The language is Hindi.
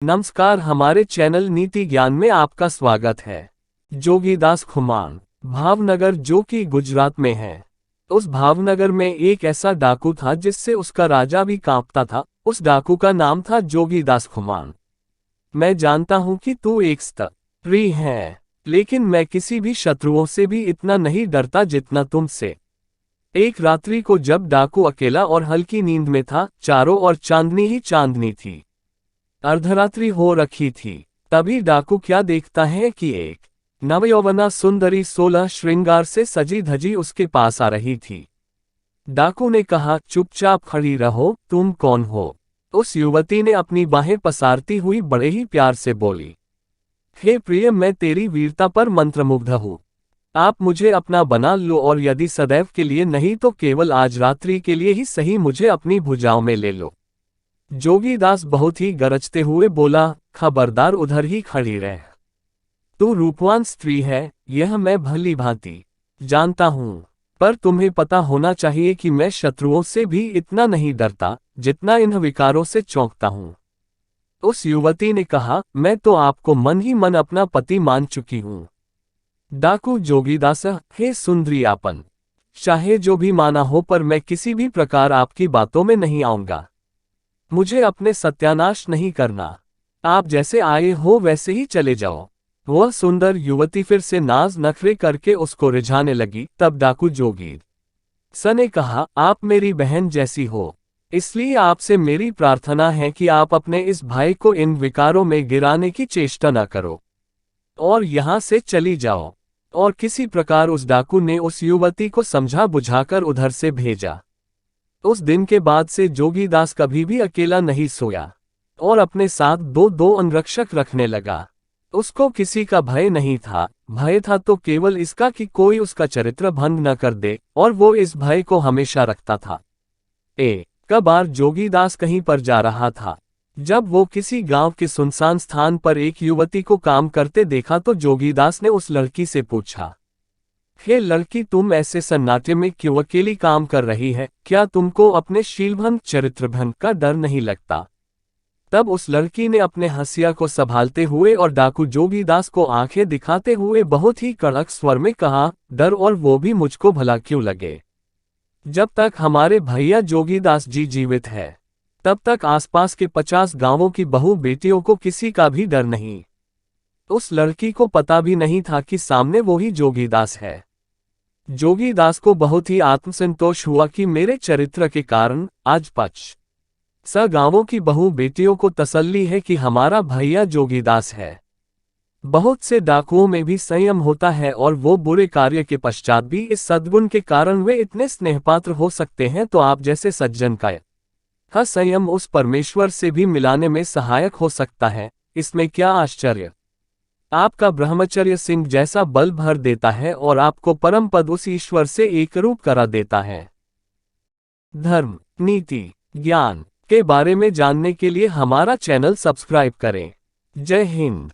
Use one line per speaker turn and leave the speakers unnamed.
नमस्कार, हमारे चैनल नीति ज्ञान में आपका स्वागत है। जोगीदास खुमान भावनगर, जो कि गुजरात में है। उस भावनगर में एक ऐसा डाकू था जिससे उसका राजा भी कांपता था। उस डाकू का नाम था जोगीदास खुमान। मैं जानता हूं कि तू एक स्त्री है, लेकिन मैं किसी भी शत्रुओं से भी इतना नहीं डरता जितना तुमसे। एक रात्रि को जब डाकू अकेला और हल्की नींद में था, चारों ओर चांदनी ही चांदनी थी। अर्धरात्रि हो रखी थी। तभी डाकू क्या देखता है कि एक नवयौवना सुंदरी 16 श्रृंगार से सजी धजी उसके पास आ रही थी। डाकू ने कहा, चुपचाप खड़ी रहो, तुम कौन हो? उस युवती ने अपनी बाहें पसारती हुई बड़े ही प्यार से बोली, हे प्रिय, मैं तेरी वीरता पर मंत्रमुग्ध हूँ। आप मुझे अपना बना लो, और यदि सदैव के लिए नहीं तो केवल आज रात्रि के लिए ही सही मुझे अपनी भुजाओं में ले लो। जोगीदास बहुत ही गरजते हुए बोला, खबरदार, उधर ही खड़ी रह। तू रूपवान स्त्री है, यह मैं भली भांति जानता हूँ, पर तुम्हें पता होना चाहिए कि मैं शत्रुओं से भी इतना नहीं डरता जितना इन विकारों से चौंकता हूँ। उस युवती ने कहा, मैं तो आपको मन ही मन अपना पति मान चुकी हूँ। डाकू जोगीदास, हे सुंदरी आपन, चाहे जो भी माना हो, पर मैं किसी भी प्रकार आपकी बातों में नहीं आऊंगा। मुझे अपने सत्यानाश नहीं करना। आप जैसे आए हो वैसे ही चले जाओ। वह सुंदर युवती फिर से नाज नखरे करके उसको रिझाने लगी। तब डाकू जोगीदास ने कहा, आप मेरी बहन जैसी हो, इसलिए आपसे मेरी प्रार्थना है कि आप अपने इस भाई को इन विकारों में गिराने की चेष्टा न करो और यहां से चली जाओ। और किसी प्रकार उस डाकू ने उस युवती को समझा बुझाकर उधर से भेजा। उस दिन के बाद से जोगीदास कभी भी अकेला नहीं सोया और अपने साथ दो दो अंगरक्षक रखने लगा। उसको किसी का भय नहीं था। भय था तो केवल इसका कि कोई उसका चरित्र भंग न कर दे, और वो इस भय को हमेशा रखता था। एक बार जोगीदास कहीं पर जा रहा था। जब वो किसी गांव के सुनसान स्थान पर एक युवती को काम करते देखा तो जोगीदास ने उस लड़की से पूछा, हे लड़की, तुम ऐसे सन्नाटे में क्यों अकेली काम कर रही है? क्या तुमको अपने शीलभंग चरित्रभंग का डर नहीं लगता? तब उस लड़की ने अपने हंसिया को संभालते हुए और डाकू जोगीदास को आंखें दिखाते हुए बहुत ही कड़क स्वर में कहा, डर और वो भी मुझको भला क्यों लगे? जब तक हमारे भैया जोगीदास जी जीवित है तब तक आसपास के 50 गांवों की बहू बेटियों को किसी का भी डर नहीं। उस लड़की को पता भी नहीं था कि सामने वो ही जोगीदास है। जोगीदास को बहुत ही आत्मसंतोष हुआ कि मेरे चरित्र के कारण आज 50 गांवों की बहू बेटियों को तसल्ली है कि हमारा भैया जोगीदास है। बहुत से डाकुओं में भी संयम होता है और वो बुरे कार्य के पश्चात भी इस सद्गुण के कारण वे इतने स्नेहपात्र हो सकते हैं। तो आप जैसे सज्जन का संयम उस परमेश्वर से भी मिलाने में सहायक हो सकता है। इसमें क्या आश्चर्य। आपका ब्रह्मचर्य सिंह जैसा बल भर देता है और आपको परम पद उस ईश्वर से एकरूप करा देता है। धर्म, नीति, ज्ञान के बारे में जानने के लिए हमारा चैनल सब्सक्राइब करें। जय हिंद।